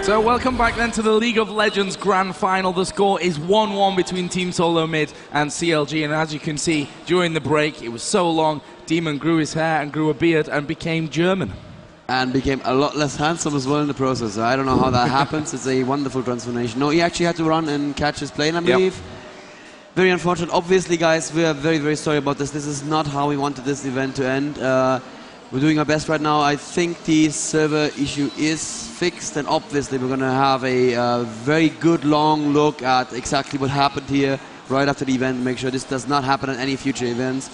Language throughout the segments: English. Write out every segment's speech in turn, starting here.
So welcome back then to the League of Legends Grand Final. The score is 1-1 between Team SoloMid and CLG, and as you can see, during the break, it was so long, Demon grew his hair and grew a beard and became German. And became a lot less handsome as well in the process. I don't know how that happens. It's a wonderful transformation. No, he actually had to run and catch his plane, I believe. Yep. Very unfortunate. Obviously, guys, we are very, very sorry about this. This is not how we wanted this event to end. We're doing our best right now. I think the server issue is fixed, and obviously we're going to have a very good long look at exactly what happened here right after the event, make sure this does not happen at any future events.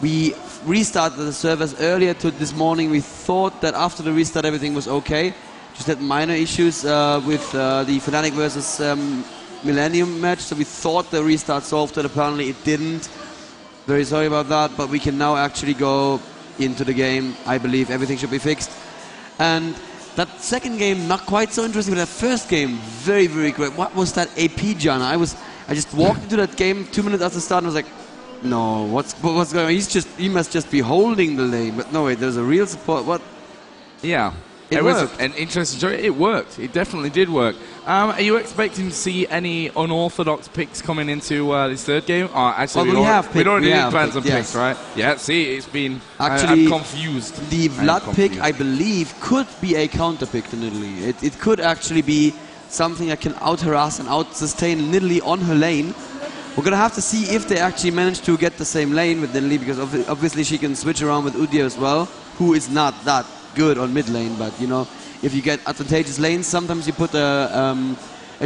We restarted the servers earlier this morning. We thought that after the restart everything was okay. Just had minor issues with the Fnatic versus Millennium match, so we thought the restart solved it. Apparently it didn't. Very sorry about that, but we can now actually go into the game. I believe everything should be fixed. And that second game, not quite so interesting, but that first game, very, very great. What was that AP, John? I just walked into that game 2 minutes after the start and was like, no, what's going on? He must just be holding the lane. But no, wait, there's a real support. What? Yeah. It was an interesting story. It worked. It definitely did work. Are you expecting to see any unorthodox picks coming into this third game? Actually, we already did plans on picks, right? Yeah, see, it's been... Actually, I'm confused. The Vlad pick, I believe, could be a counter pick to Nidalee. It could actually be something that can out-harass and out-sustain Nidalee on her lane. We're going to have to see if they actually manage to get the same lane with Nidalee, because obviously she can switch around with Udyr as well, who is not that good on mid lane, but you know, if you get advantageous lanes, sometimes you put a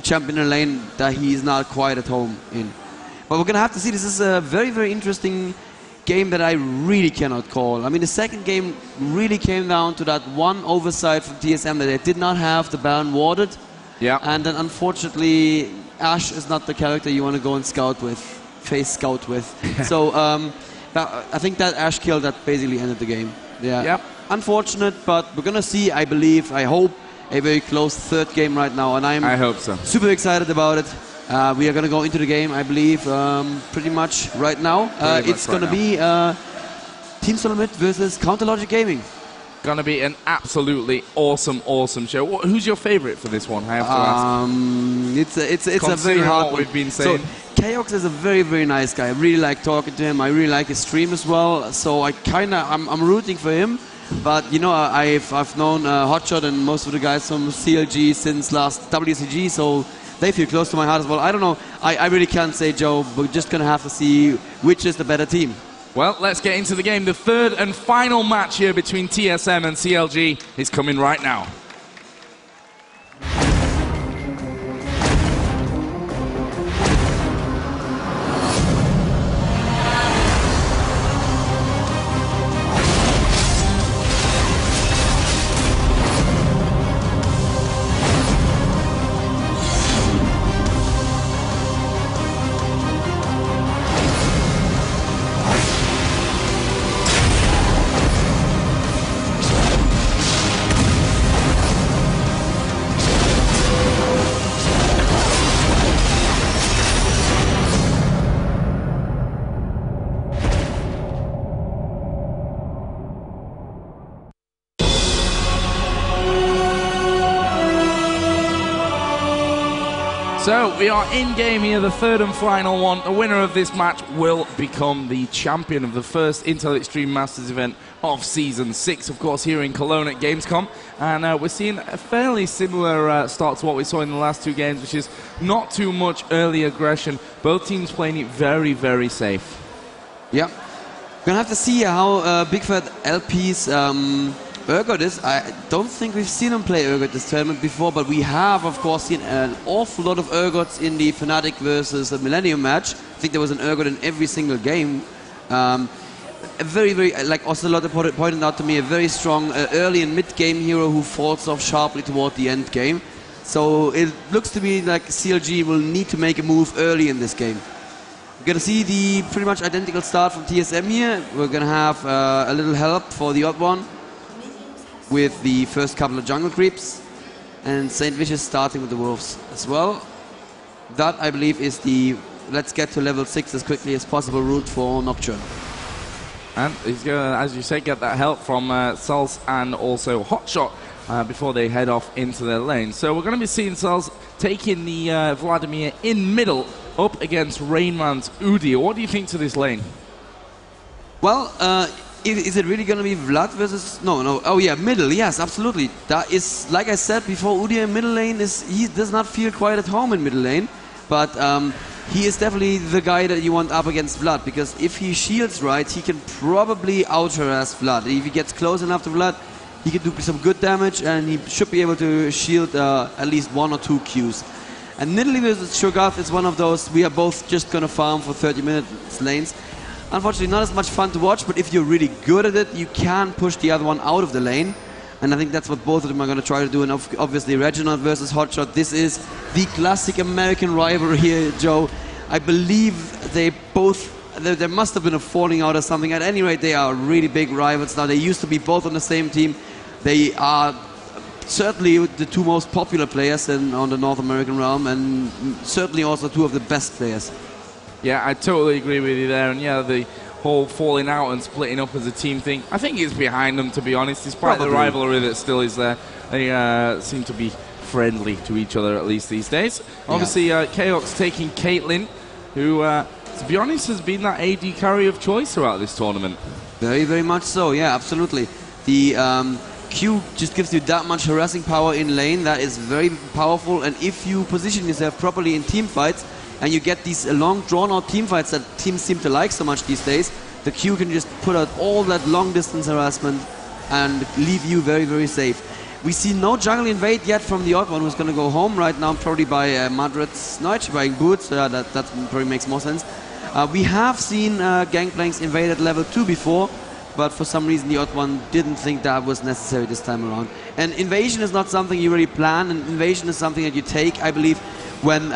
champion in a lane that he's not quite at home in. But we're gonna have to see. This is a very, very interesting game that I really cannot call. I mean, the second game really came down to that one oversight from TSM that they did not have the Baron warded. Yeah. And then unfortunately, Ashe is not the character you want to go and scout with, face scout with. So I think that Ashe kill that basically ended the game. Yeah. Yep. Unfortunate, but we're gonna see, I believe, I hope, a very close third game right now, and I hope so. Super excited about it. We are gonna go into the game, I believe, pretty much right now. It's gonna be Team SoloMid versus Counterlogic Gaming. Gonna be an absolutely awesome show. Who's your favorite for this one? I have to ask. It's a very hard what we've been saying. So, Chaos is a very, very nice guy. I really like talking to him. I really like his stream as well. So I'm rooting for him. But you know, I've known Hotshot and most of the guys from CLG since last WCG, so they feel close to my heart as well. I don't know. I really can't say, Joe. We're just gonna have to see which is the better team. Well, let's get into the game. The third and final match here between TSM and CLG is coming right now. So we are in game here, the third and final one. The winner of this match will become the champion of the first Intel Extreme Masters event of Season 6, of course, here in Cologne at Gamescom. And we're seeing a fairly similar start to what we saw in the last two games, which is not too much early aggression. Both teams playing it very, very safe. Yeah. We're going to have to see how Big Fat LP's Urgot is. I don't think we've seen him play Urgot this tournament before, but we have, of course, seen an awful lot of Urgots in the Fnatic versus the Millennium match. I think there was an Urgot in every single game. A very, very, like Ocelote pointed out to me, a very strong early and mid-game hero who falls off sharply toward the end game. So it looks to me like CLG will need to make a move early in this game. We're going to see the pretty much identical start from TSM here. We're going to have a little help for the odd one with the first couple of jungle creeps, and St. Vicious starting with the wolves as well. That, I believe, is the let's get to level 6 as quickly as possible route for Nocturne. And he's going to, as you say, get that help from Suls and also Hotshot before they head off into their lane. So we're going to be seeing Cells taking the Vladimir in middle up against Rainman's Udyr. What do you think to this lane? Well, is it really going to be Vlad versus... No. Oh, yeah, middle. Yes, absolutely. That is, like I said before, Udyr in middle lane, he does not feel quite at home in middle lane. But he is definitely the guy that you want up against Vlad. Because if he shields right, he can probably out-harass Vlad. If he gets close enough to Vlad, he can do some good damage. And he should be able to shield at least 1 or 2 Qs. And Nidalee versus Shogath is one of those, we are both just going to farm for 30 minutes lanes. Unfortunately, not as much fun to watch, but if you're really good at it, you can push the other one out of the lane. And I think that's what both of them are going to try to do. And obviously, Reginald versus Hotshot, this is the classic American rivalry here, Joe. I believe they both, there must have been a falling out or something. At any rate, they are really big rivals now. They used to be both on the same team. They are certainly the 2 most popular players on the North American realm, and certainly also 2 of the best players. Yeah, I totally agree with you there. And yeah, the whole falling out and splitting up as a team thing, I think it's behind them, to be honest. Despite the rivalry that still is there, they seem to be friendly to each other, at least these days. Obviously, Chaos taking Caitlyn, who, to be honest, has been that AD carry of choice throughout this tournament. Very, very much so, yeah, absolutely. The Q just gives you that much harassing power in lane. That is very powerful. And if you position yourself properly in team fights, and you get these long drawn-out team fights that teams seem to like so much these days, the Q can just put out all that long-distance harassment and leave you very, very safe. We see no jungle invade yet from the Odd One, who's going to go home right now, probably by Madrid's... No, actually buying boots, that probably makes more sense. We have seen Gangplanks invade at level 2 before, but for some reason the Odd One didn't think that was necessary this time around. And invasion is not something you really plan, and invasion is something that you take, I believe, when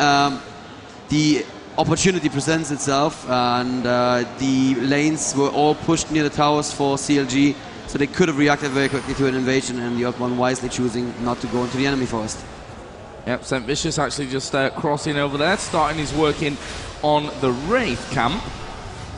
the opportunity presents itself, and the lanes were all pushed near the towers for CLG, so they could have reacted very quickly to an invasion, and the Odd One wisely choosing not to go into the enemy forest. Yep, St. Vicious actually just crossing over there, starting his work in on the Wraith camp.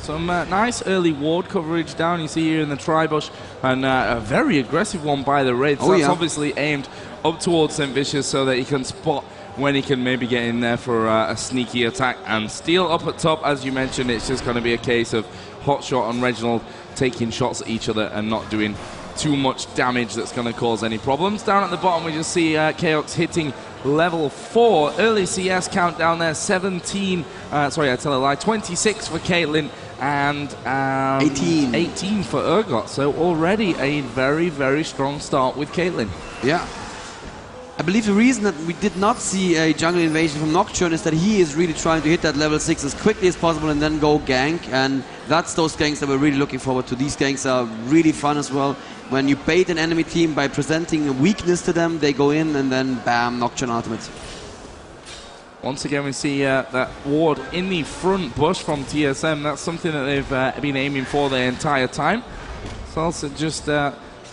Some nice early ward coverage down, you see here in the Tribush, and a very aggressive one by the Wraith. So that's obviously aimed up towards St. Vicious so that he can spot when he can maybe get in there for a sneaky attack and steal. Up at top, as you mentioned, it's just going to be a case of Hotshot and Reginald taking shots at each other and not doing too much damage that's going to cause any problems. Down at the bottom, we just see Chaos hitting level 4. Early CS countdown there, 17, sorry, I tell a lie, 26 for Caitlyn and 18 for Urgot. So already a very, very strong start with Caitlyn. Yeah. I believe the reason that we did not see a jungle invasion from Nocturne is that he is really trying to hit that level 6 as quickly as possible and then go gank, and that's those ganks that we're really looking forward to. These ganks are really fun as well. When you bait an enemy team by presenting a weakness to them, they go in and then bam, Nocturne ultimate. Once again, we see that ward in the front bush from TSM. That's something that they've been aiming for the entire time. So also just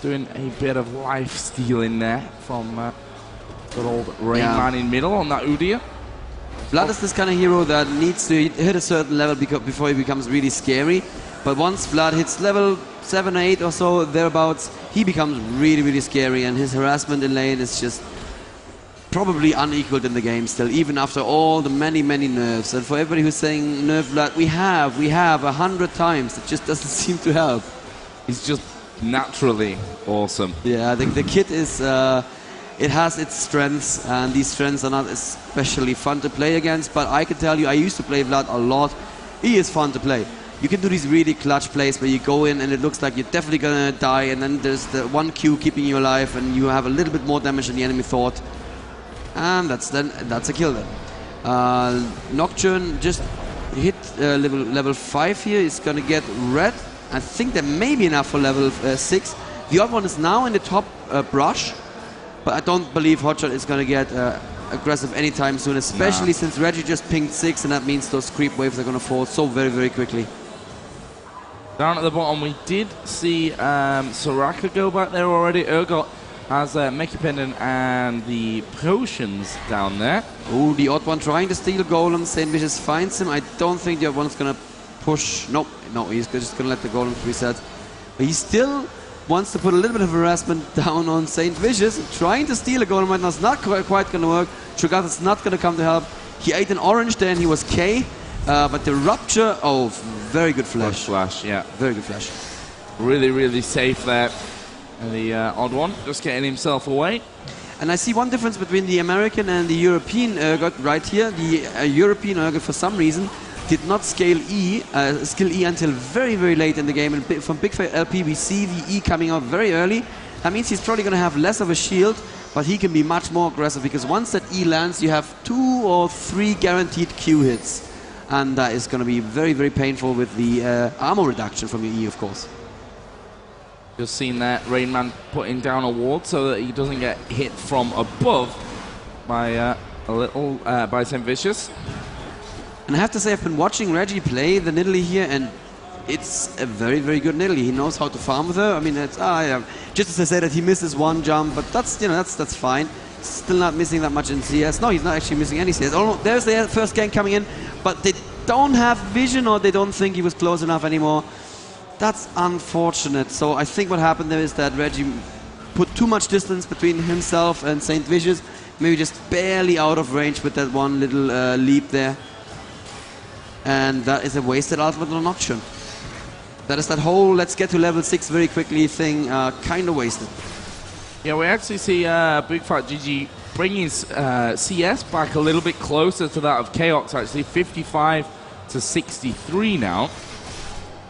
doing a bit of life stealing there from good old Rainman in middle on that Udyr. Vlad is this kind of hero that needs to hit a certain level before he becomes really scary. But once Vlad hits level 7, 8 or so, thereabouts, he becomes really, really scary, and his harassment in lane is just probably unequaled in the game still, even after all the many, many nerfs. And for everybody who's saying nerf Vlad, we have 100 times. It just doesn't seem to help. He's just naturally awesome. Yeah, the kit is... it has its strengths, and these strengths are not especially fun to play against, but I can tell you, I used to play Vlad a lot. He is fun to play. You can do these really clutch plays where you go in and it looks like you're definitely gonna die, and then there's the one Q keeping you alive, and you have a little bit more damage than the enemy thought. And that's a kill then. Nocturne just hit level 5 here. Is gonna get red. I think that may be enough for level 6. The Odd One is now in the top brush, but I don't believe Hotshot is going to get aggressive anytime soon, especially since Reggie just pinged 6, and that means those creep waves are going to fall so very, very quickly. Down at the bottom, we did see Soraka go back there already. Urgot has Mecha Pendant and the potions down there. Oh, the Odd One trying to steal Golem. St. Vicious finds him. I don't think the Odd One is going to push. No, he's just going to let the Golem reset. But he's still wants to put a little bit of harassment down on St. Vicious, trying to steal a golem right now. It's not quite going to work. Cho'Gath's not going to come to help. He ate an orange there and he was K, but the rupture, oh, very good flash. Flash, yeah. Very good flash. Really, really safe there. And the odd one, just getting himself away. And I see one difference between the American and the European Urgot right here. The European Urgot, for some reason, did not skill E until very, very late in the game. And from Big Fair LP, we see the E coming out very early. That means he's probably going to have less of a shield, but he can be much more aggressive, because once that E lands, you have 2 or 3 guaranteed Q hits. And that is going to be very, very painful with the armor reduction from your E, of course. Just seen that Rainman putting down a ward so that he doesn't get hit from above by by St. Vicious. And I have to say, I've been watching Reggie play the Nidalee here, and it's a very, very good Nidalee. He knows how to farm with her. I mean, it's just as I say that he misses one jump, but that's that's fine. Still not missing that much in CS. No, he's not actually missing any CS. Oh, there's the first gank coming in, but they don't have vision, or they don't think he was close enough anymore. That's unfortunate. So I think what happened there is that Reggie put too much distance between himself and St. Vicious, maybe just barely out of range with that one little leap there. And that is a wasted ultimate on Nocturne. That is that whole let's get to level 6 very quickly thing, kind of wasted. Yeah, we actually see Big Fat GG bringing CS back a little bit closer to that of Chaos, actually 55 to 63 now.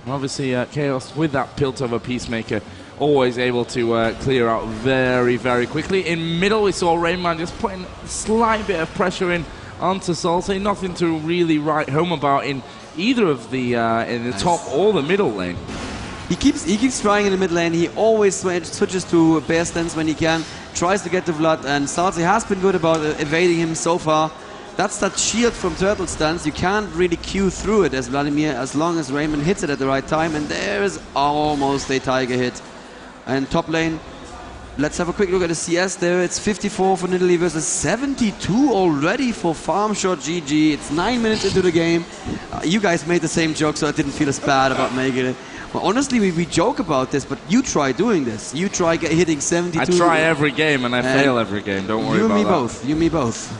And obviously Chaos, with that Piltover Peacemaker, always able to clear out very, very quickly. In middle, we saw Rainman just putting a slight bit of pressure in onto Salty. Nothing to really write home about in either of the in the top or the middle lane. He keeps trying in the mid lane. He always switches to bear stance when he can, tries to get to Vlad, and Salty has been good about evading him so far. That's that shield from Turtle stance. You can't really queue through it as Vladimir, as long as Raymond hits it at the right time, and there is almost a Tiger hit. And top lane, let's have a quick look at the CS there. It's 54 for Nidalee versus 72 already for Farm Shot GG. It's 9 minutes into the game. You guys made the same joke, so I didn't feel as bad about making it. Well, honestly, we joke about this, but you try doing this. You try hitting 72. I try every game and I fail every game. Don't worry about that. You and me both.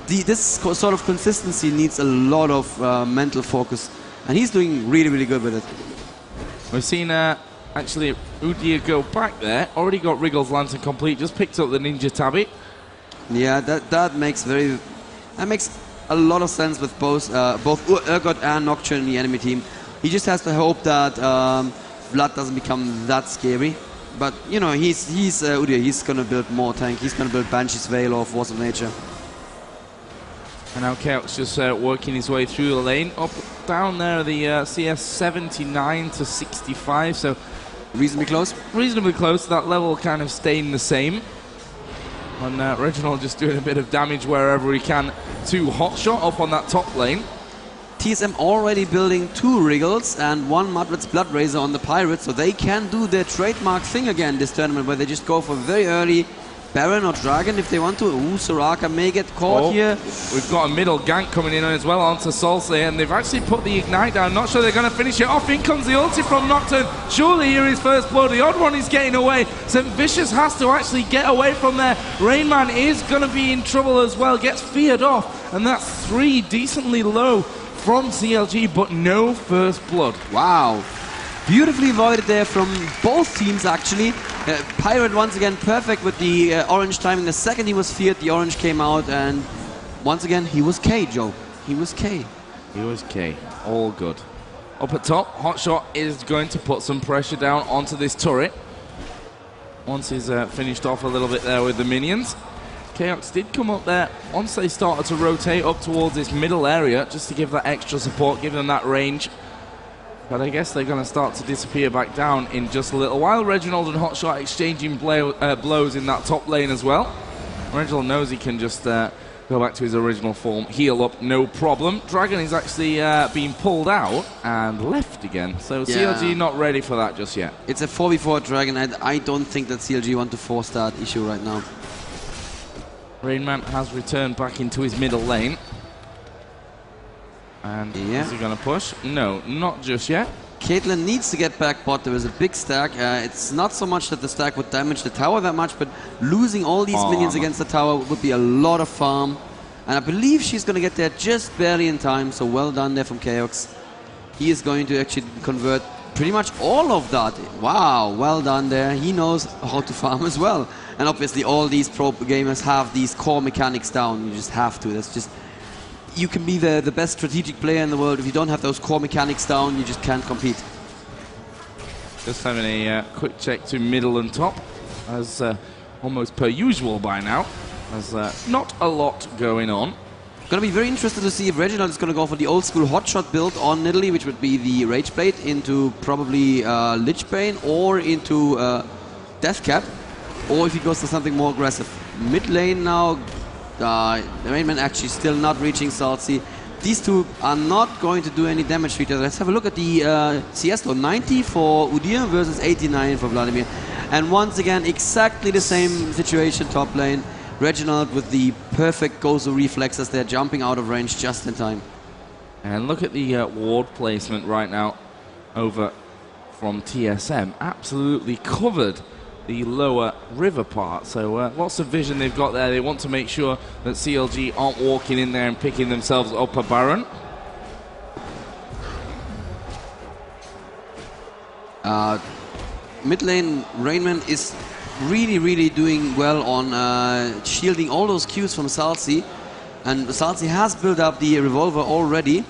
This sort of consistency needs a lot of mental focus, and he's doing really, really good with it. We've seen actually Udyr go back there. Already got Wriggle's Lantern complete. Just picked up the Ninja Tabby. Yeah, that makes a lot of sense with both Urgot and Nocturne in the enemy team. He just has to hope that Vlad doesn't become that scary. But you know, he's Udyr. He's gonna build more tank. He's gonna build Banshee's Veil or Force of Nature. And now Chaos just working his way through the lane. Up, down there, the CS 79 to 65, so reasonably close. Reasonably close. That level kind of staying the same. And Reginald just doing a bit of damage wherever he can to Hotshot up on that top lane. TSM already building 2 Wriggles and 1 Mudred's Blood Razor on the Pirates, so they can do their trademark thing again this tournament, where they just go for very early Baron or Dragon if they want to. Ooh, Soraka may get caught here. We've got a middle gank coming in as well onto Salsay, and they've actually put the Ignite down. Not sure they're going to finish it off. In comes the ulti from Nocturne. Surely here is first blood. The odd one is getting away. St. Vicious has to actually get away from there. Rainman is going to be in trouble as well. Gets feared off, and that's 3 decently low from CLG, but no first blood. Wow. Beautifully avoided there from both teams, actually. Pirate once again perfect with the orange timing. The second he was feared, the orange came out, and once again he was K, Joe. He was K. He was K. All good. Up at top, Hotshot is going to put some pressure down onto this turret. Once he's finished off a little bit there with the minions. Chaos did come up there once they started to rotate up towards this middle area, just to give that extra support, give them that range. But I guess they're going to start to disappear back down in just a little while. Reginald and Hotshot exchanging blows in that top lane as well. Reginald knows he can just go back to his original form, heal up, no problem. Dragon is actually being pulled out and left again. So yeah. CLG not ready for that just yet. It's a 4v4 Dragon. I don't think that CLG want to force that issue right now. Rainman has returned back into his middle lane. And is he going to push? No, not just yet. Caitlyn needs to get back bot. There is a big stack. It's not so much that the stack would damage the tower that much, but losing all these minions against the tower would be a lot of farm. And I believe she's going to get there just barely in time, so well done there from Chaos. He is going to actually convert pretty much all of that. Wow, well done there. He knows how to farm as well. And obviously all these pro gamers have these core mechanics down. You just have to. That's just... You can be the best strategic player in the world. If you don't have those core mechanics down, you just can't compete. Just having a quick check to middle and top, as almost per usual by now. There's not a lot going on. Going to be very interested to see if Reginald is going to go for the old school hotshot build on Nidalee, which would be the Rage Blade into probably Lich Bane or into Death Cap, or if he goes for something more aggressive. Mid lane now, the main man actually still not reaching Salty. These two are not going to do any damage to each other. Let's have a look at the CS low. 90 for Udyr versus 89 for Vladimir. And once again, exactly the same situation top lane. Reginald with the perfect Gozu reflexes there, jumping out of range just in time. And look at the ward placement right now over from TSM. Absolutely covered the lower river part. So lots of vision they've got there. They want to make sure that CLG aren't walking in there and picking themselves up a Baron. Mid lane, Rainman is really doing well on shielding all those Qs from Salty, and Salty has built up the revolver already,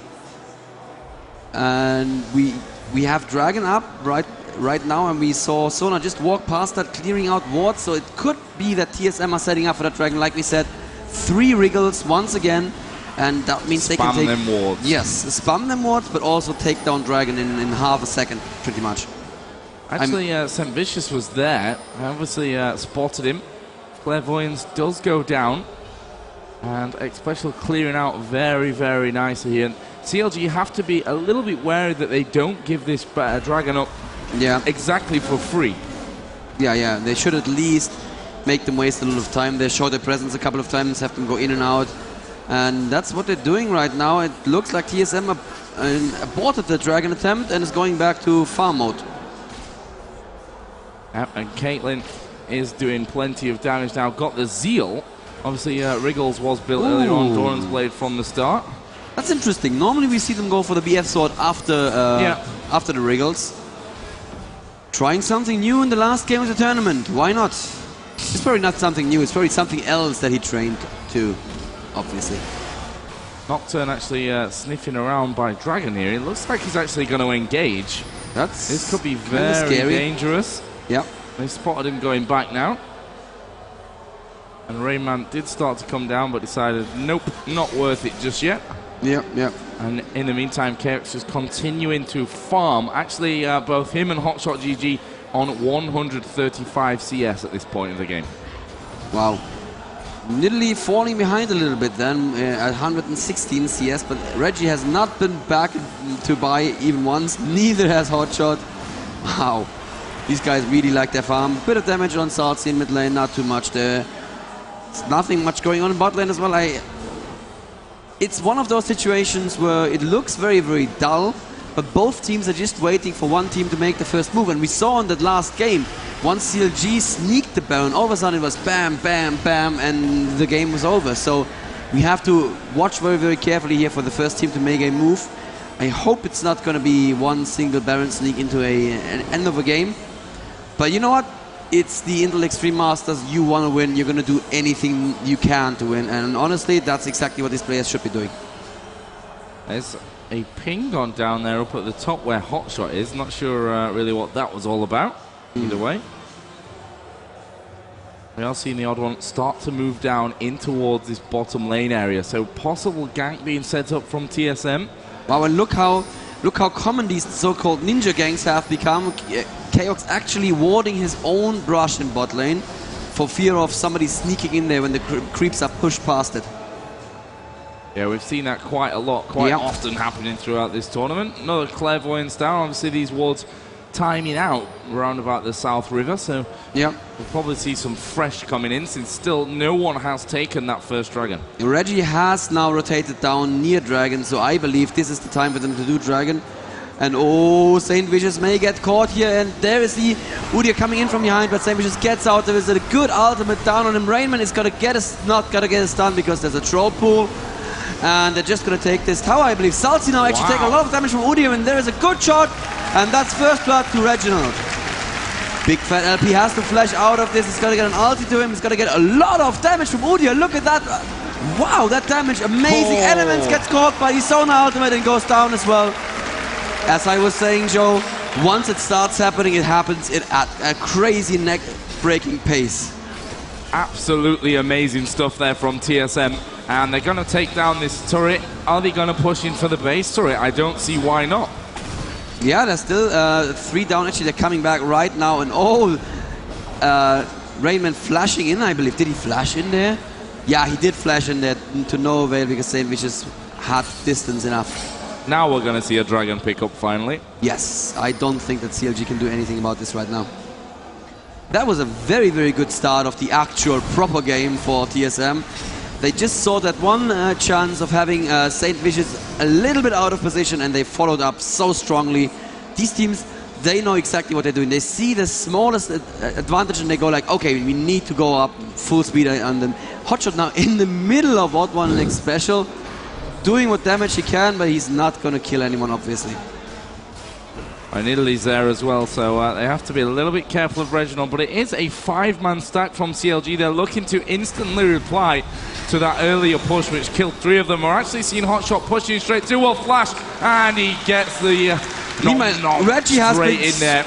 and we have Dragon up right now, and we saw Sona just walk past that, clearing out wards, so it could be that TSM are setting up for that Dragon. Like we said, 3 Wriggles once again, and that means they can take... Spam them wards. Yes, spam them wards, but also take down Dragon in half a second, pretty much. Actually, St. Vicious was there. I obviously spotted him. Clairvoyance does go down. And X-Special clearing out very nicely here. And CLG have to be a little bit wary that they don't give this Dragon up exactly for free. Yeah, they should at least make them waste a little of time. They show their presence a couple of times, have them go in and out. And that's what they're doing right now. It looks like TSM aborted the Dragon attempt and is going back to farm mode. And Caitlyn is doing plenty of damage now. Got the Zeal. Obviously, Wriggles was built earlier on, Doran's Blade from the start. That's interesting. Normally we see them go for the BF sword after the Wriggles. Trying something new in the last game of the tournament. Why not? It's probably not something new. It's probably something else that he trained to, obviously. Nocturne actually sniffing around by Dragon here. It looks like he's actually going to engage. This could be very dangerous. Yeah. They spotted him going back now. And Rayman did start to come down, but decided, nope, not worth it just yet. Yeah. And in the meantime, KX just continuing to farm. Actually, both him and Hotshot GG on 135 CS at this point of the game. Wow. Nidalee falling behind a little bit then at 116 CS, but Reggie has not been back to buy even once. Neither has Hotshot. Wow. These guys really like their farm. Bit of damage on Salty in mid lane, not too much there. There's nothing much going on in bot lane as well. It's one of those situations where it looks very dull, but both teams are just waiting for one team to make the first move. And we saw in that last game, once CLG sneaked the Baron, all of a sudden it was bam, and the game was over. So we have to watch very carefully here for the first team to make a move. I hope it's not going to be one single Baron sneak into an end of a game. But you know what? It's the Intel Extreme Masters. You want to win. You're going to do anything you can to win. And honestly, that's exactly what these players should be doing. There's a ping gone down there up at the top where Hotshot is. Not sure really what that was all about. Either way. We are seeing the odd one start to move down in towards this bottom lane area. So possible gank being set up from TSM. Wow, and look how common these so-called ninja ganks have become. Chaos actually warding his own brush in bot lane for fear of somebody sneaking in there when the creeps are pushed past it. Yeah, we've seen that quite a lot, quite often happening throughout this tournament. Another Clairvoyance down. Obviously, these wards timing out around about the South River, so we'll probably see some fresh coming in, since still no one has taken that first Dragon. Reggie has now rotated down near Dragon, so I believe this is the time for them to do Dragon. And oh, St. Vicious may get caught here, and there is the Udyr coming in from behind, but St. Vicious gets out. There is a good ultimate down on him. Rainman is gonna get not gonna get a stun because there's a troll pool. And they're just gonna take this tower, I believe. Salty now actually take a lot of damage from Udyr, and there is a good shot, and that's first blood to Reginald. Big Fat LP has to flash out of this. He's gonna get an ulti to him. He's gonna get a lot of damage from Udyr. Look at that. Wow, that damage. Amazing. Elements gets caught by his own ultimate and goes down as well. As I was saying, Joe, once it starts happening, it happens at a crazy neck-breaking pace. Absolutely amazing stuff there from TSM. And they're going to take down this turret. Are they going to push in for the base turret? I don't see why not. Yeah, there's still 3 down. Actually, they're coming back right now. And oh, Rainman flashing in, I believe. Did he flash in there? Yeah, he did flash in there to no avail because St. Vicious had distance enough. Now we're going to see a dragon pick up finally. Yes, I don't think that CLG can do anything about this right now. That was a very, very good start of the actual proper game for TSM. They just saw that one chance of having St. Vicious a little bit out of position, and they followed up so strongly. These teams, they know exactly what they're doing. They see the smallest advantage and they go like, okay, we need to go up full speed on them. Hotshot now in the middle of Odd One Leg Special, doing what damage he can, but he's not going to kill anyone, obviously. And Italy's there as well, so they have to be a little bit careful of Reginald, but it is a 5-man stack from CLG. They're looking to instantly reply to that earlier push, which killed 3 of them. We're actually seeing Hotshot pushing straight to a flash, and he gets the Reggie has straight in there.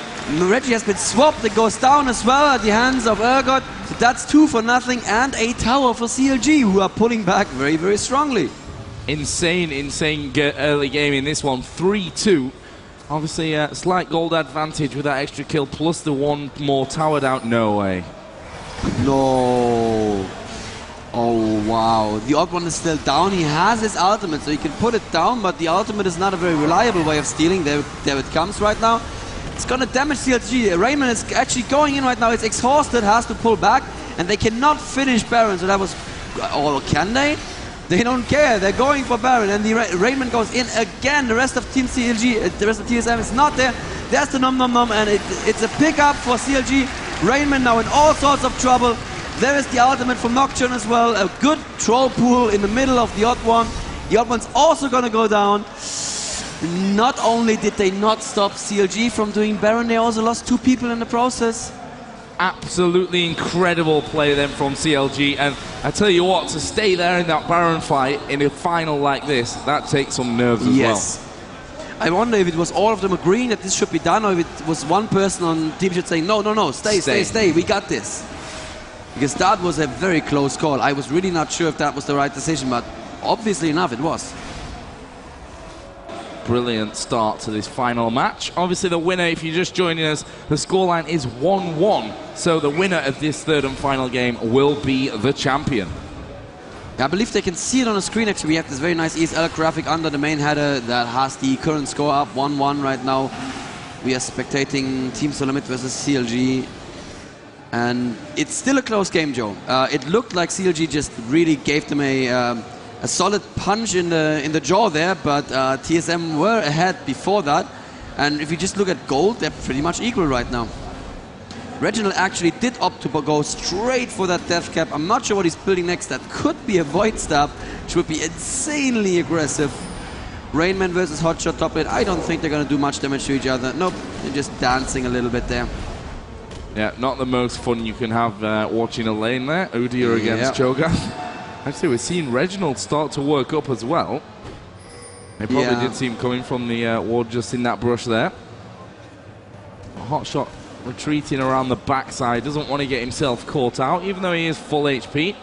Reggie has been swapped. It goes down as well at the hands of Urgot. So that's 2 for nothing, and a tower for CLG, who are pulling back very, very strongly. Insane early game in this one. 3-2. Obviously, a slight gold advantage with that extra kill, plus the 1 more tower down. No way. No. Oh, wow. The Odd One is still down. He has his ultimate, so he can put it down, but the ultimate is not a very reliable way of stealing. There it comes right now. It's going to damage CLG. Raymond is actually going in right now. It's exhausted, has to pull back, and they cannot finish Baron, so that was... Oh, can they? They don't care. They're going for Baron, and the Raymond goes in again. The rest of Team CLG, the rest of TSM is not there. There's the nom nom nom, and it's a pickup for CLG. Raymond now in all sorts of trouble. There is the ultimate from Nocturne as well. A good troll pool in the middle of the Odd One. The Odd One's also going to go down. Not only did they not stop CLG from doing Baron, they also lost 2 people in the process. Absolutely incredible play then from CLG, and I tell you what, to stay there in that Baron fight in a final like this, that takes some nerves as well. I wonder if it was all of them agreeing that this should be done, or if it was one person on Team Shit saying, no, no, no, stay, we got this. Because that was a very close call. I was really not sure if that was the right decision, but obviously enough, it was. Brilliant start to this final match. Obviously the winner, if you're just joining us, the scoreline is 1-1. So the winner of this 3rd and final game will be the champion. I believe they can see it on the screen. Actually, we have this very nice ESL graphic under the main header that has the current score up 1-1 right now. We are spectating Team SoloMid versus CLG. And it's still a close game, Joe. It looked like CLG just really gave them a solid punch in the jaw there, but TSM were ahead before that. And if you just look at gold, they're pretty much equal right now. Reginald actually did opt to go straight for that death cap. I'm not sure what he's building next. That could be a Void Stab, which would be insanely aggressive. Rainman versus Hotshot top lane. I don't think they're going to do much damage to each other. Nope, they're just dancing a little bit there. Yeah, not the most fun you can have watching a lane there. Udyr against Cho'Gath. Actually, we're seeing Reginald start to work up as well. They probably did see him coming from the ward just in that brush there. Hotshot retreating around the backside. Doesn't want to get himself caught out, even though he is full HP.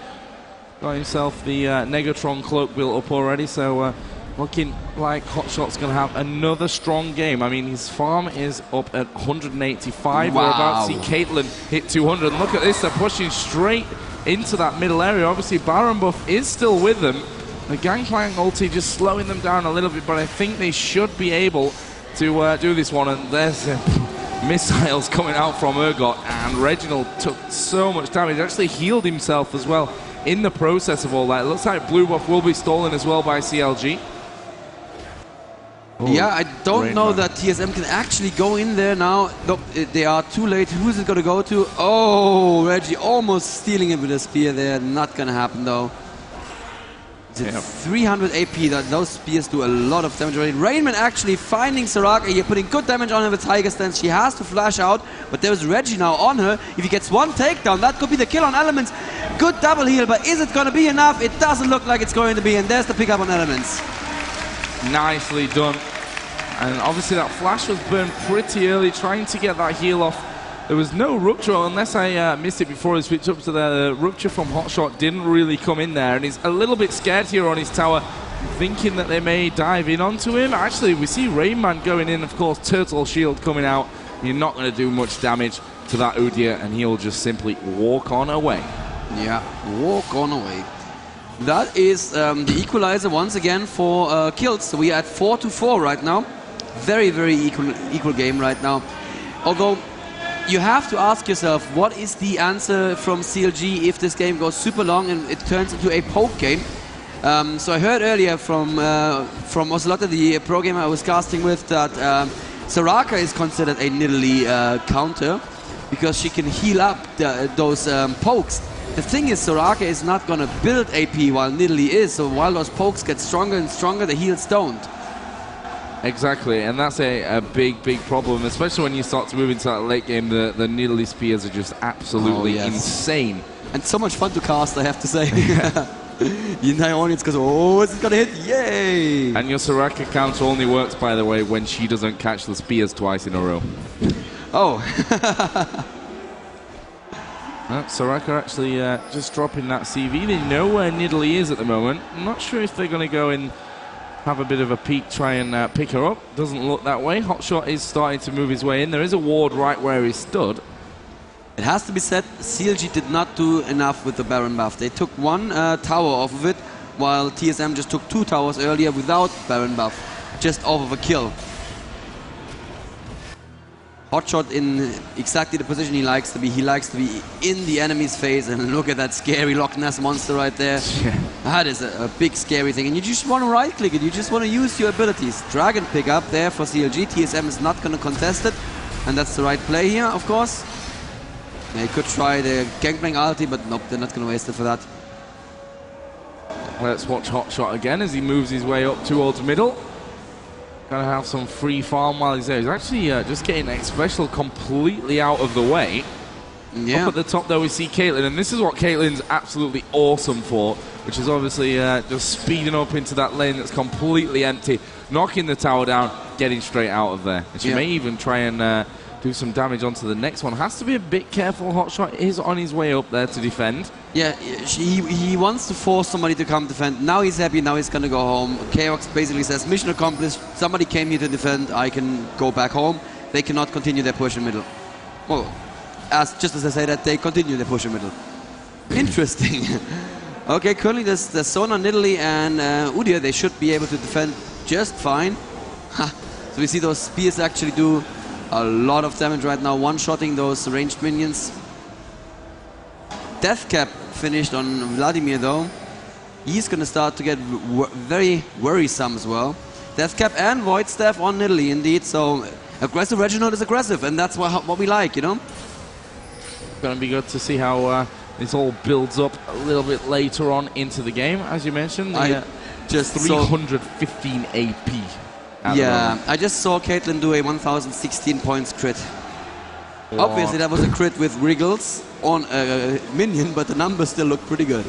Got himself the Negatron cloak built up already, so looking like Hotshot's going to have another strong game. I mean, his farm is up at 185. Wow. We're about to see Caitlyn hit 200. And look at this, they're pushing straight into that middle area. Obviously, Baron buff is still with them. The Gangplank ulti just slowing them down a little bit, but I think they should be able to do this one. And there's missiles coming out from Urgot, and Reginald took so much damage. He actually healed himself as well in the process of all that. It looks like blue buff will be stolen as well by CLG. Oh, yeah, I don't know Man. that TSM can actually go in there now. Nope, they are too late. Who's it going to go to? Oh, Reggie almost stealing it with a spear there. Not going to happen though. It's 300 AP. Those spears do a lot of damage already. Rainman actually finding Soraka here, putting good damage on her with Tiger Stance. She has to flash out, but there's Reggie now on her. If he gets one takedown, that could be the kill on Elements. Good double heal, but is it going to be enough? It doesn't look like it's going to be, and there's the pickup on Elements. Nicely done. And obviously that flash was burned pretty early, trying to get that heal off. There was no rupture, unless I missed it before I switched up to the rupture from Hotshot. Didn't really come in there, and he's a little bit scared here on his tower, thinking that they may dive in onto him. Actually, we see Rainman going in, of course, Turtle Shield coming out. You're not going to do much damage to that Udyr, and he'll just simply walk on away. Yeah, walk on away. That is the equalizer once again for kills. So we are at 4-4 right now. Very, very equal game right now. Although you have to ask yourself, what is the answer from CLG if this game goes super long and it turns into a poke game? So I heard earlier from Ocelotta, the pro gamer I was casting with, that Soraka is considered a Nidalee counter because she can heal up those pokes. The thing is, Soraka is not going to build AP while Nidalee is, so while those pokes get stronger and stronger, the heals don't. Exactly, and that's a big problem, especially when you start to move into that late game. The Nidalee spears are just absolutely insane. And so much fun to cast, I have to say. The entire audience goes, oh, is it going to hit? Yay! And your Soraka counter only works, by the way, when she doesn't catch the spears twice in a row. Oh. Soraka actually just dropping that CV. They know where Nidalee is at the moment. I'm not sure if they're going to go and have a bit of a peek, try and pick her up. Doesn't look that way. Hotshot is starting to move his way in. There is a ward right where he stood. It has to be said, CLG did not do enough with the Baron buff. They took one tower off of it, while TSM just took 2 towers earlier without Baron buff, just off of a kill. Hotshot in exactly the position he likes to be. He likes to be in the enemy's face, and look at that scary Loch Ness monster right there. Yeah. That is a big scary thing, and you just want to right click it, you just want to use your abilities. Dragon pick up there for CLG. TSM is not going to contest it, and that's the right play here, of course. They could try the Gangbang ulti, but nope, they're not going to waste it for that. Let's watch Hotshot again as he moves his way up towards middle. Gonna have some free farm while he's there. He's actually just getting X Special completely out of the way. Yeah. Up at the top though we see Caitlyn, and this is what Caitlyn's absolutely awesome for, which is obviously just speeding up into that lane that's completely empty, knocking the tower down, getting straight out of there. And she may even try and do some damage onto the next one. Has to be a bit careful. Hotshot is on his way up there to defend. Yeah, he wants to force somebody to come defend. Now he's happy, now he's gonna go home. Chaos basically says, mission accomplished, somebody came here to defend, I can go back home. They cannot continue their push in middle. Well, just as I say that, they continue their push in middle. Interesting. Okay, currently there's Sona, Nidalee, and Udyr. They should be able to defend just fine. So we see those spears actually do a lot of damage right now, one-shotting those ranged minions. Death Cap finished on Vladimir though. He's gonna start to get very worrisome as well. Death Cap and Void Staff on Nidalee indeed, so aggressive Reginald is aggressive, and that's what we like, you know? Gonna be good to see how this all builds up a little bit later on into the game, as you mentioned. Just 315 AP. Yeah, I just saw Caitlyn do a 1016 points crit. What? Obviously that was a crit with Wriggles on a minion, but the numbers still look pretty good.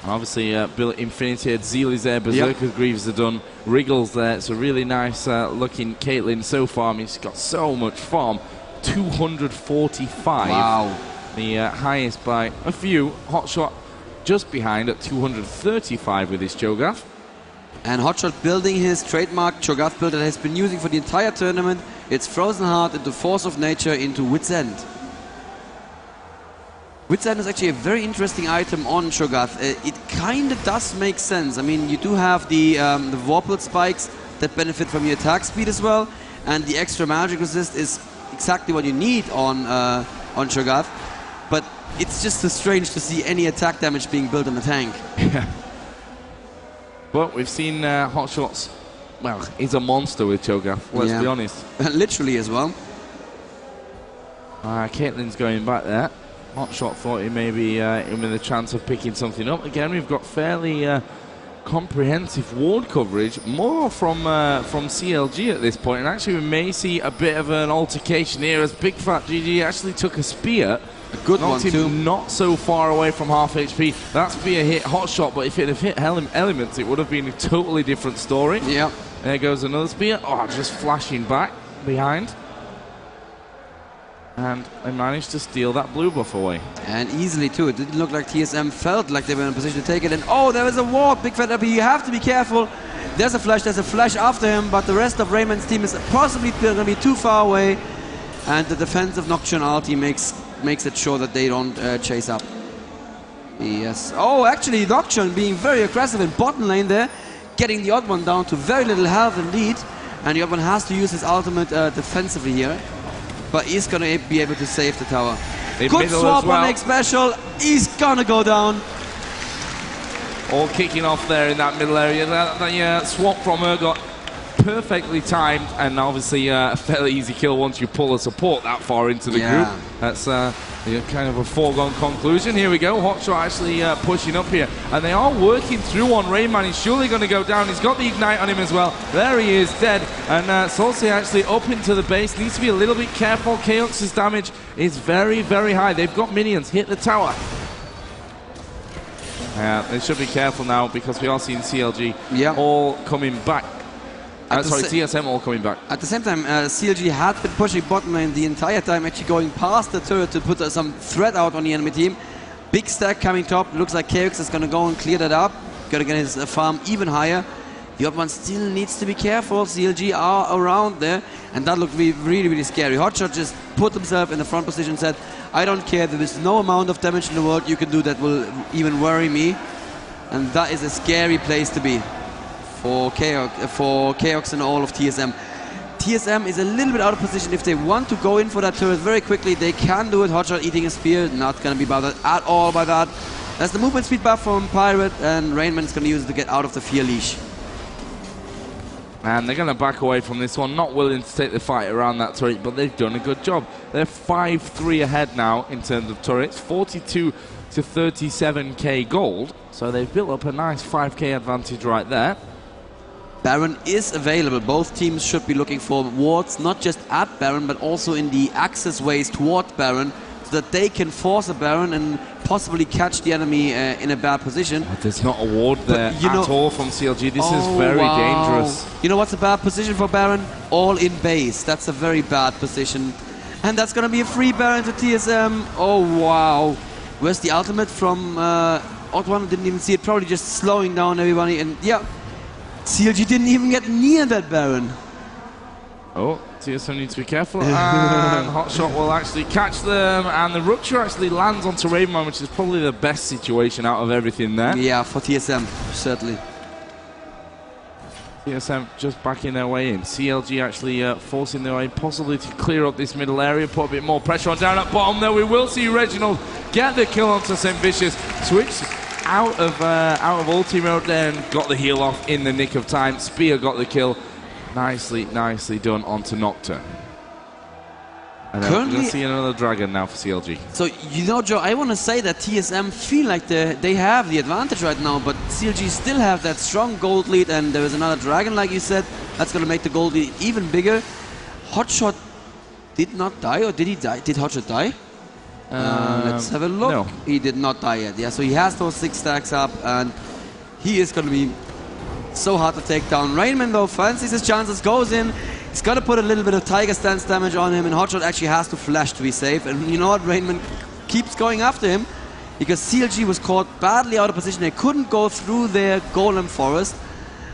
Obviously, Bill Infinity had Zeal is there, Berserker Greaves are done, Wriggles there. It's a really nice looking Caitlyn so far. I mean, she's got so much farm. 245. Wow. The highest by a few. Hotshot just behind at 235 with his Cho'Gath. And Hotshot building his trademark Cho'Gath build that has been using for the entire tournament. It's Frozen Heart into Force of Nature into Wit's End. Wit's End is actually a very interesting item on Cho'Gath. It kind of does make sense. I mean, you do have the Vorpal spikes that benefit from your attack speed as well, and the extra magic resist is exactly what you need on Cho'Gath. But it's just so strange to see any attack damage being built on the tank. But we've seen Hotshots. Well, he's a monster with Cho'Gath, let's be honest. Literally as well. Caitlin's going back there. Hotshot thought he may be in with a chance of picking something up. Again, we've got fairly comprehensive ward coverage, more from CLG at this point. And actually, we may see a bit of an altercation here as Big Fat GG actually took a spear. A good one, too. Not so far away from half HP. That spear hit Hotshot, but if it had hit Elements, it would have been a totally different story. Yeah. There goes another spear. Oh, just flashing back behind. And they managed to steal that blue buff away. And easily, too. It didn't look like TSM felt like they were in a position to take it. And oh, there is a ward. Big Fat you have to be careful. There's a flash after him, but the rest of Raymond's team is possibly going to be too far away. And the defense of Nocturne ulti makes it sure that they don't chase up. Yes. Oh, actually, Nocturne being very aggressive in bottom lane there, getting the odd one down to very little health indeed. And the odd one has to use his ultimate defensively here. But he's going to be able to save the tower. Good swap on Egg Special. He's going to go down. All kicking off there in that middle area. The swap from Urgot perfectly timed, and obviously a fairly easy kill once you pull a support that far into the group. That's kind of a foregone conclusion. Here we go. Hotshot actually pushing up here, and they are working through on Rayman. He's surely going to go down. He's got the ignite on him as well. There he is, dead. And Solsey actually up into the base. Needs to be a little bit careful. Chaox's damage is very, very high. They've got minions. Hit the tower. They should be careful now because we are seeing CLG all coming back. Sorry, TSM all coming back. At the same time, CLG had been pushing bottom lane the entire time, actually going past the turret to put some threat out on the enemy team. Big stack coming top. Looks like Chaox is going to go and clear that up. Got to get his farm even higher. The other one still needs to be careful. CLG are around there, and that looked really, really scary. Hotshot just put himself in the front position and said, I don't care, there is no amount of damage in the world you can do that will even worry me. And that is a scary place to be for Chaox and all of TSM. TSM is a little bit out of position. If they want to go in for that turret very quickly, they can do it. Hotshot eating a spear, not going to be bothered at all by that. That's the movement speed buff from Pirate, and Rainman's going to use it to get out of the fear leash. And they're going to back away from this one, not willing to take the fight around that turret, but they've done a good job. They're 5-3 ahead now in terms of turrets, 42 to 37k gold, so they've built up a nice 5k advantage right there. Baron is available. Both teams should be looking for wards, not just at Baron, but also in the access ways toward Baron, so that they can force a Baron and possibly catch the enemy in a bad position. But there's not a ward there at all from CLG. This is very dangerous. You know what's a bad position for Baron? All in base. That's a very bad position. And that's going to be a free Baron to TSM. Oh, wow. Where's the ultimate from Odd One? Didn't even see it. Probably just slowing down everybody. And yeah, CLG didn't even get near that Baron. Oh, TSM needs to be careful. And Hotshot will actually catch them. And the Rupture actually lands onto Ravenman, which is probably the best situation out of everything there. Yeah, for TSM, certainly. TSM just backing their way in. CLG actually forcing their way possibly to clear up this middle area, put a bit more pressure on down at bottom. There we will see Reginald get the kill onto St. Vicious. Switch out of ulti mode there and got the heal off in the nick of time. Spear got the kill. Nicely done onto Nocturne. And we're going to see another dragon now for CLG. So, you know, Joe, I want to say that TSM feel like they have the advantage right now, but CLG still have that strong gold lead, and there is another dragon, like you said. That's going to make the gold lead even bigger. Hotshot did not die, or did he die? Did Hotshot die? Let's have a look. No. He did not die yet. Yeah, so he has those 6 stacks up, and he is going to be so hard to take down. Rainman, though, fancies his chances, goes in. He's got to put a little bit of Tiger Stance damage on him, and Hotshot actually has to flash to be safe. And you know what? Rainman keeps going after him because CLG was caught badly out of position. They couldn't go through their Golem Forest,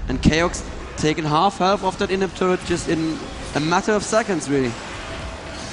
and Chaox taking half health off that inhib turret just in a matter of seconds, really.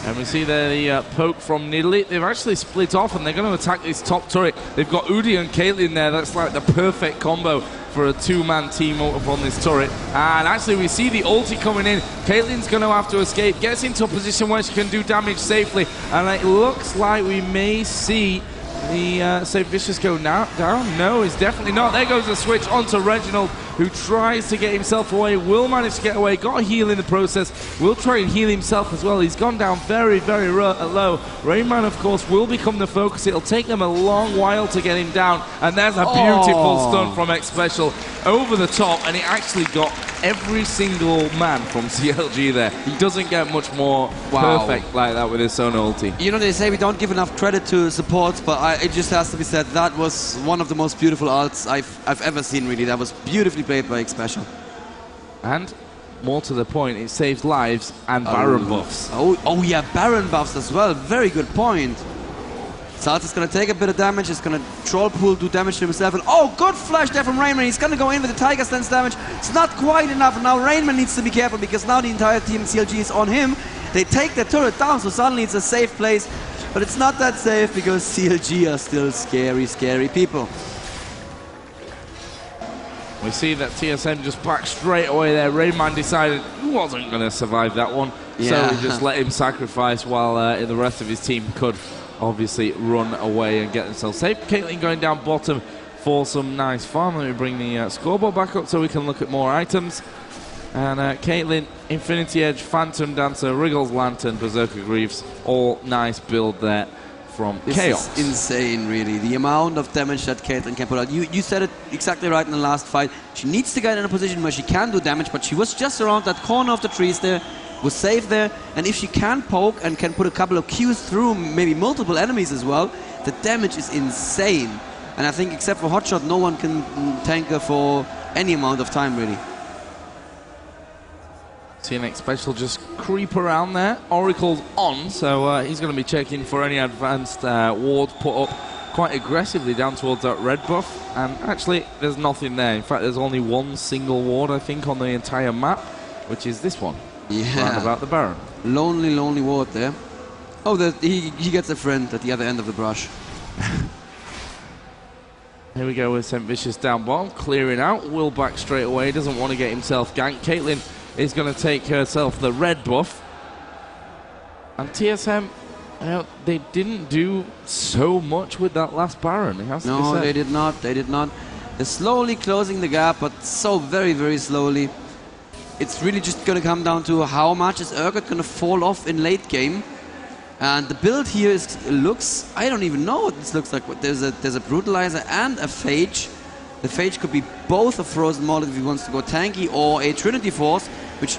And we see there the poke from Nidalee. They've actually split off and they're going to attack this top turret. They've got Udi and Caitlyn there. That's like the perfect combo for a 2-man team up on this turret. And actually we see the ulti coming in. Caitlyn's going to have to escape. Gets into a position where she can do damage safely. And it looks like we may see the St. Vicious go down. No, it's definitely not. There goes the switch onto Reginald, who tries to get himself away, will manage to get away, got a heal in the process, will try and heal himself as well. He's gone down very, very low. Rayman, of course, will become the focus. It'll take them a long while to get him down, and there's a beautiful stun from X Special over the top, and it actually got every single man from CLG there. He doesn't get much more perfect like that with his Sona ulti. You know, they say we don't give enough credit to supports, but it just has to be said, that was one of the most beautiful ults I've ever seen, really. That was beautifully played by X Special. And more to the point, it saves lives and Baron buffs. Oh yeah, Baron buffs as well. Very good point. Salt is going to take a bit of damage. He's going to troll pool, do damage to himself. And good flash there from Rainman. He's going to go in with the Tiger Stance damage. It's not quite enough. And now Rainman needs to be careful because now the entire team CLG is on him. They take the turret down, so suddenly it's a safe place. But it's not that safe because CLG are still scary, scary people. We see that TSM just backed straight away there. Rayman decided he wasn't going to survive that one. So he just let him sacrifice while the rest of his team could obviously run away and get themselves safe. Caitlyn going down bottom for some nice farm. Let me bring the scoreboard back up so we can look at more items. And Caitlyn, Infinity Edge, Phantom Dancer, Wriggles Lantern, Berserker Greaves, all nice build there from Chaos. This is insane, really. The amount of damage that Caitlyn can put out. You said it exactly right in the last fight. She needs to get in a position where she can do damage, but she was just around that corner of the trees there, was safe there, and if she can poke and can put a couple of Qs through maybe multiple enemies as well, the damage is insane. And I think except for Hotshot, no one can tank her for any amount of time, really. TNX Special just creep around there. Oracle's on, so he's going to be checking for any advanced wards put up quite aggressively down towards that red buff. And actually, there's nothing there. In fact, there's only one single ward, I think, on the entire map, which is this one. Yeah. Round about the Baron. Lonely, lonely ward there. Oh, he gets a friend at the other end of the brush. Here we go with St. Vicious down bottom, clearing out. Will back straight away, doesn't want to get himself ganked. Caitlyn is going to take herself the red buff. And TSM, they didn't do so much with that last Baron. It has to be said. They did not. They did not. They're slowly closing the gap, but so very, very slowly. It's really just going to come down to how much is Urgot going to fall off in late game. And the build here looks, I don't even know what this looks like. There's a Brutalizer and a Phage. The Phage could be both a Frozen Mollet if he wants to go tanky, or a Trinity Force, which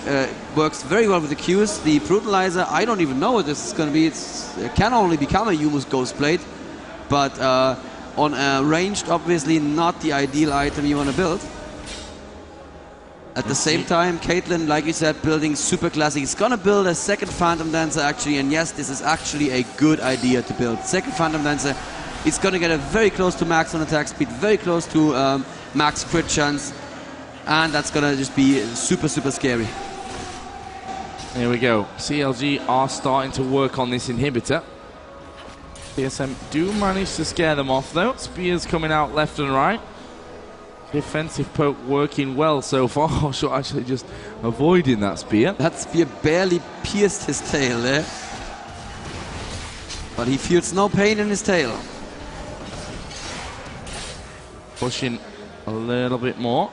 works very well with the Qs. The Brutalizer, I don't even know what this is going to be. It can only become a Humus Ghostblade, but on a ranged, obviously not the ideal item you want to build. At the same time, Caitlyn, like you said, building super classic. He's gonna build a second Phantom Dancer actually, and yes, this is actually a good idea to build. Second Phantom Dancer, it's gonna get a very close to max on attack speed, very close to max crit chance, and that's gonna just be super, super scary. Here we go. CLG are starting to work on this inhibitor. TSM do manage to scare them off though. Spears coming out left and right. Defensive poke working well so far. Hotshot actually just avoiding that spear. That spear barely pierced his tail there. But he feels no pain in his tail. Pushing a little bit more.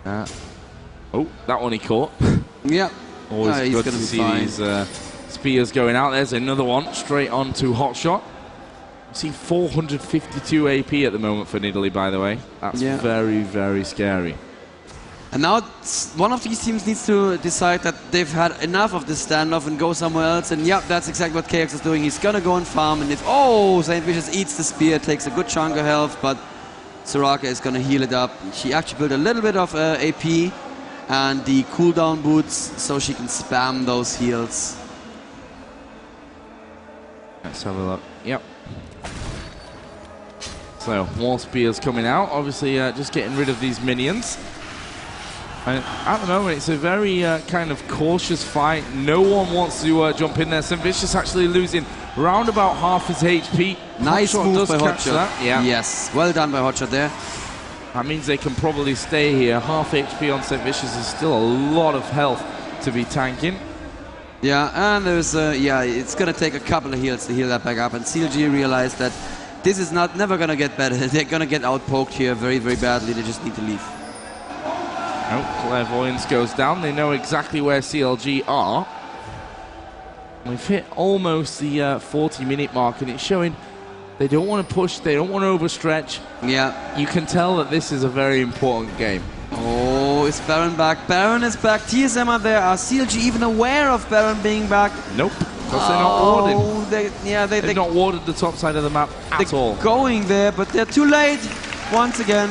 Oh, that one he caught. Yeah. Always good to see these spears going out. There's another one straight on to Hotshot. See 452 AP at the moment for Nidalee, by the way. That's very, very scary. And now one of these teams needs to decide that they've had enough of this standoff and go somewhere else. And yeah, that's exactly what KX is doing. He's gonna go and farm, and if St. Vicious eats the spear, takes a good chunk of health, but Soraka is gonna heal it up. She actually built a little bit of AP and the cooldown boots so she can spam those heals. Let's have a look. Yep. So, more spears coming out. Obviously, just getting rid of these minions. And at the moment, it's a very kind of cautious fight. No one wants to jump in there. St. Vicious actually losing round about half his HP. Nice move by Hotshot. Yeah. Yes, well done by Hotshot there. That means they can probably stay here. Half HP on St. Vicious is still a lot of health to be tanking. Yeah, and there's, it's going to take a couple of heals to heal that back up. And CLG realized that this is never going to get better. They're going to get outpoked here very, very badly. They just need to leave. Oh, Clairvoyance goes down. They know exactly where CLG are. We've hit almost the 40-minute mark, and it's showing they don't want to push, they don't want to overstretch. Yeah. You can tell that this is a very important game. Oh, is Baron back? Baron is back. TSM are there. Are CLG even aware of Baron being back? Nope, because they're not warding. They've not warded the top side of the map at all. Going there, but they're too late once again.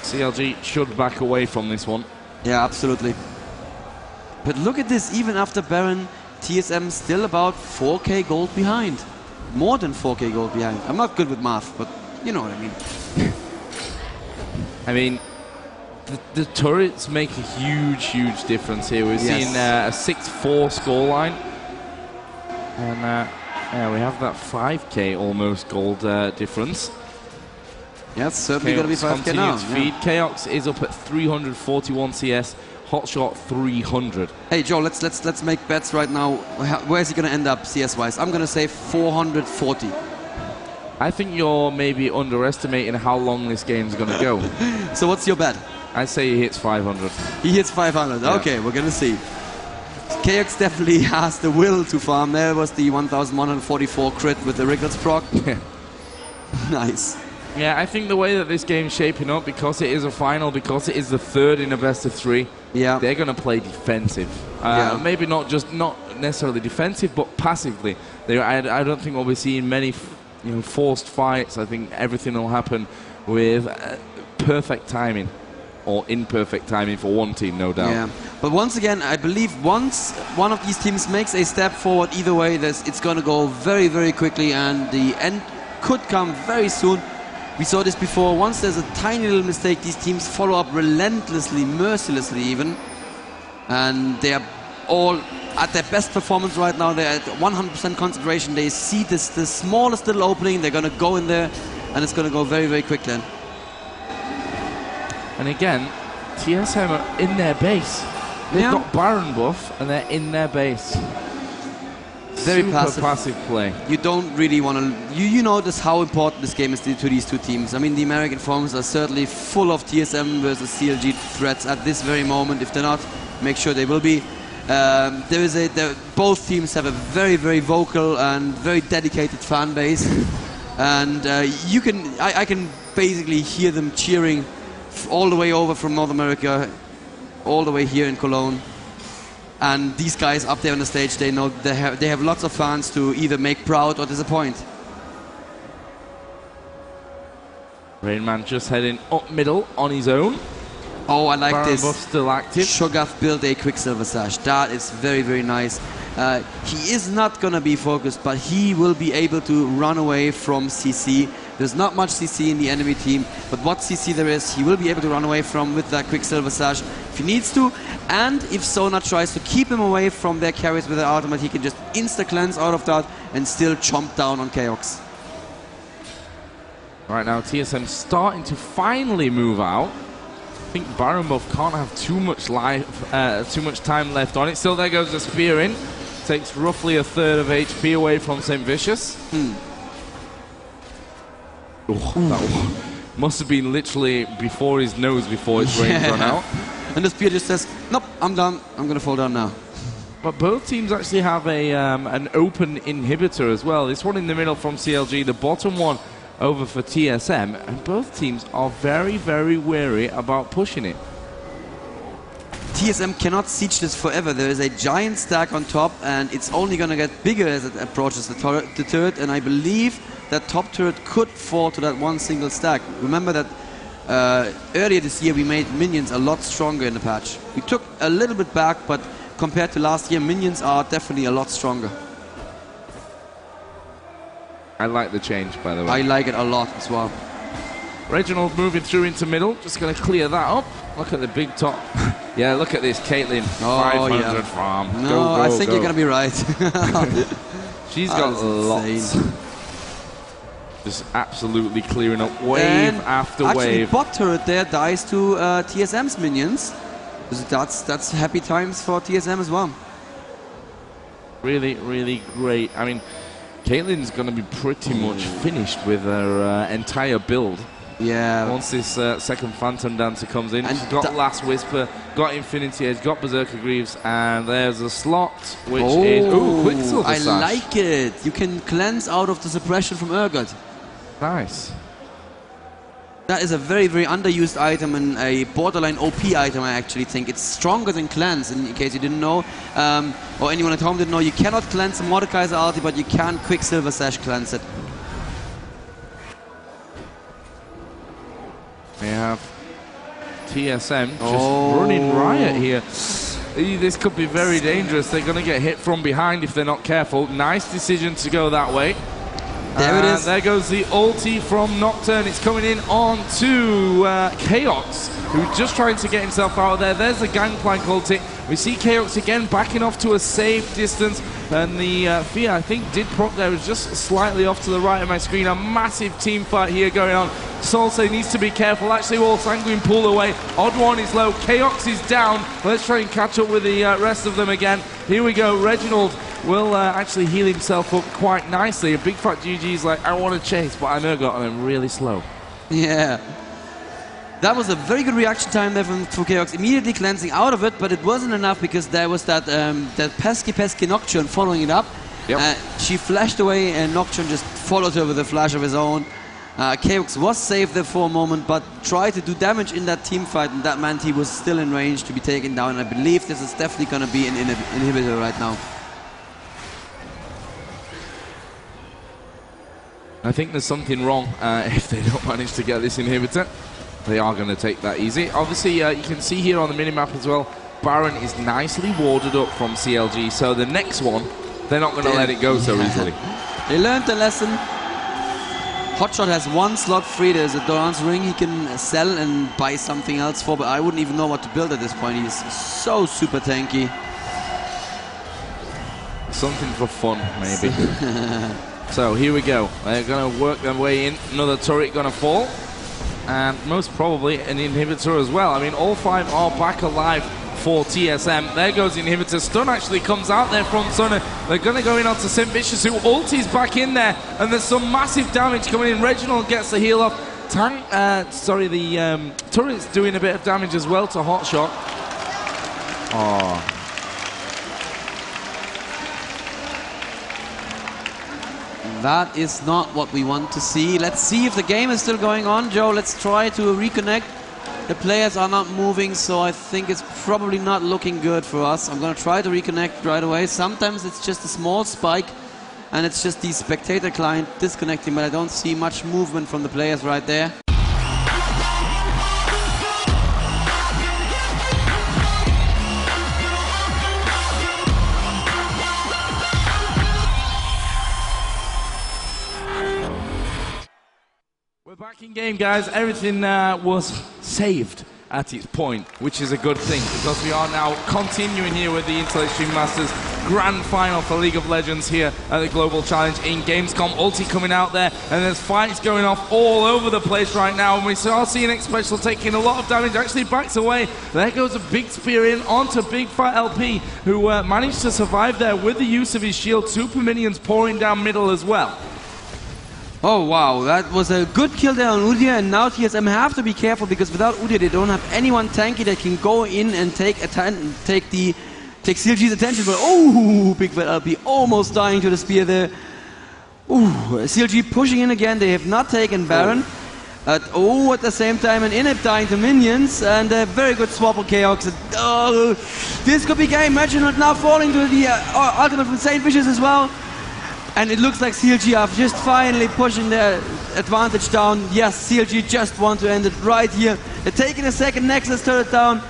CLG should back away from this one. Yeah, absolutely. But look at this, even after Baron, TSM still about 4k gold behind. More than 4k gold behind. I'm not good with math, but you know what I mean. I mean, the turrets make a huge, huge difference here. We're seeing a 6-4 scoreline. And yeah, we have that 5k almost gold difference. Yeah, it's certainly going to be 5k now. Feed. Chaos is up at 341 CS. Hotshot 300. Hey Joe, let's make bets right now. Where is he going to end up CS-wise? I'm going to say 440. I think you're maybe underestimating how long this game's going to go. So what's your bet? I say he hits 500. He hits 500. Yeah. Okay, we're going to see. KX definitely has the will to farm. There was the 1144 crit with the Rickles proc. Nice. Yeah, I think the way that this game's shaping up, because it is a final, because it is the third in a best of 3, they're going to play defensive. Maybe not necessarily defensive, but passively. I don't think we'll be seeing many forced fights. I think everything will happen with perfect timing, or imperfect timing for one team, no doubt. Yeah, but once again, I believe once one of these teams makes a step forward, either way, it's going to go very, very quickly, and the end could come very soon. We saw this before. Once there's a tiny little mistake, these teams follow up relentlessly, mercilessly even. And they are all at their best performance right now. They're at 100% concentration. They see the smallest little opening. They're going to go in there, and it's going to go very, very quick then. And again, TSM are in their base. They've got Baron buff, and they're in their base. Very Super passive play. You don't really want to... You notice how important this game is to these two teams. I mean, the American forums are certainly full of TSM versus CLG threats at this very moment. If they're not, make sure they will be. Both teams have a very, very vocal and very dedicated fan base. And I can basically hear them cheering all the way over from North America, all the way here in Cologne. And these guys up there on the stage, they know they have lots of fans to either make proud or disappoint. Rainman just heading up middle on his own. Oh, I like Baron this. buff still active. Shogaf built a Quicksilver Sash. That is very, very nice. He is not going to be focused, but he will be able to run away from CC. There's not much CC in the enemy team, but what CC there is, he will be able to run away from with that Quicksilver Sash if he needs to. And if Sona tries to keep him away from their carries with their ultimate, he can just insta-cleanse out of that and still chomp down on Chaos. Right now, TSM starting to finally move out. I think Baron buff can't have too much time left on it. Still, there goes the spear in. Takes roughly a third of HP away from St. Vicious. That one must have been literally before his nose, before his range run out. And the spear just says, nope, I'm done. I'm going to fall down now. But both teams actually have an open inhibitor as well. This one in the middle from CLG, the bottom one over for TSM. And both teams are very, very wary about pushing it. TSM cannot siege this forever. There is a giant stack on top, and it's only going to get bigger as it approaches the turret, and I believe that top turret could fall to that one single stack. Remember that earlier this year we made minions a lot stronger in the patch. We took a little bit back, but compared to last year, minions are definitely a lot stronger. I like the change, by the way. I like it a lot as well. Reginald moving through into middle, just going to clear that up. Look at the big top. Yeah, look at this, Caitlyn. 500 farm. No, go, I think you're going to be right. She's got lots. Insane. Just absolutely clearing up wave after actually, wave. Bot turret there dies to TSM's minions. That's happy times for TSM as well. Really, really great. I mean, Caitlin's going to be pretty much finished with her entire build. Yeah. Once this second Phantom Dancer comes in, And she's got Last Whisper, got Infinity Edge, got Berserker Greaves, and there's a slot, which is... Ooh, Quicksilver I Sash. like it. You can cleanse out of the suppression from Urgot. Nice. That is a very, very underused item and a borderline OP item, I actually think. It's stronger than Cleanse, in case you didn't know. Or anyone at home didn't know. You cannot cleanse a Mordekaiser ulti, but you can Quicksilver Sash cleanse it. We have TSM just running riot here. This could be very dangerous. They're going to get hit from behind if they're not careful. Nice decision to go that way. There it is. There goes the ulti from Nocturne. It's coming in on to Chaos, who's just trying to get himself out of there. There's the Gangplank ulti. We see Chaos again backing off to a safe distance. And the Fear, I think, did proc there. It was just slightly off to the right of my screen. A massive team fight here going on. Solse needs to be careful. Actually, all Sanguine pull away. Odd One is low. Chaos is down. Let's try and catch up with the rest of them again. Here we go. Reginald will actually heal himself up quite nicely. A Big Fat GG is like, I want to chase, but I know got him really slow. Yeah. That was a very good reaction time there from Chaos, immediately cleansing out of it, but it wasn't enough because there was that pesky Nocturne following it up. Yep. She flashed away and Nocturne just followed her with a flash of his own. Chaos was safe there for a moment, but tried to do damage in that team fight, and that meant he was still in range to be taken down. And I believe this is definitely going to be an inhibitor right now. I think there's something wrong if they don't manage to get this inhibitor. They are going to take that easy. Obviously, you can see here on the minimap as well, Baron is nicely warded up from CLG, so the next one, they're not going to let it go so easily. They learned the lesson. Hotshot has one slot free. There's a Doran's Ring he can sell and buy something else for, but I wouldn't even know what to build at this point. He's so super tanky. Something for fun, maybe. So here we go. They're going to work their way in. Another turret going to fall. And most probably an inhibitor as well. I mean, all five are back alive for TSM. There goes the inhibitor. Stun actually comes out there from Sunner. They're going to go in onto Sim Vicious, who ultis back in there. And there's some massive damage coming in. Reginald gets the heal off. The turret's doing a bit of damage as well to Hotshot. Oh. That is not what we want to see. Let's see if the game is still going on, Joe. Let's try to reconnect. The players are not moving, so I think it's probably not looking good for us. I'm going to try to reconnect right away. Sometimes it's just a small spike, and it's just the spectator client disconnecting, but I don't see much movement from the players right there. Back in game, guys. Everything was saved at its point, which is a good thing because we are now continuing here with the Intel Extreme Masters Grand Final for League of Legends here at the Global Challenge in Gamescom. Ulti coming out there, and there's fights going off all over the place right now. And we saw CNX Special taking a lot of damage, actually backs away. There goes a big spear in onto Big Fat LP, who managed to survive there with the use of his shield. Super minions pouring down middle as well. Oh wow, that was a good kill there on Udyr, and now TSM have to be careful because without Udyr they don't have anyone tanky that can go in and take CLG's attention. But oh, Big Fat LP almost dying to the spear there. Ooh, CLG pushing in again. They have not taken Baron. At the same time an Inhib dying to minions, and a very good swap of Chaos. Oh, this could be game. Reginald now falling to the ultimate from St. Vicious as well. And it looks like CLG are just finally pushing their advantage down. Yes, CLG just want to end it right here. They're taking a second Nexus turret down.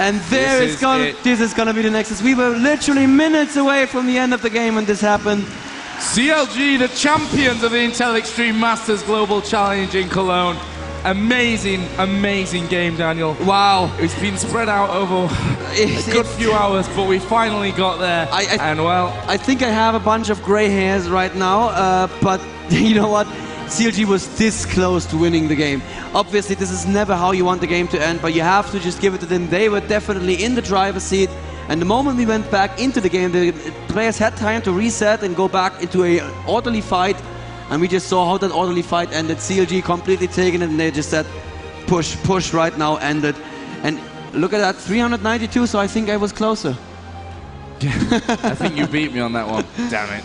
And this is gonna be the Nexus. We were literally minutes away from the end of the game when this happened. CLG, the champions of the Intel Extreme Masters Global Challenge in Cologne. Amazing, amazing game, Daniel. Wow. It's been spread out over a good few hours, but we finally got there. I think I have a bunch of gray hairs right now, but you know what? CLG was this close to winning the game. Obviously, this is never how you want the game to end, but you have to just give it to them. They were definitely in the driver's seat. And the moment we went back into the game, the players had time to reset and go back into an orderly fight. And we just saw how that orderly fight ended. CLG completely taken it, and they just said, push, push right now, ended. And look at that, 392, so I think I was closer. I think you beat me on that one. Damn it.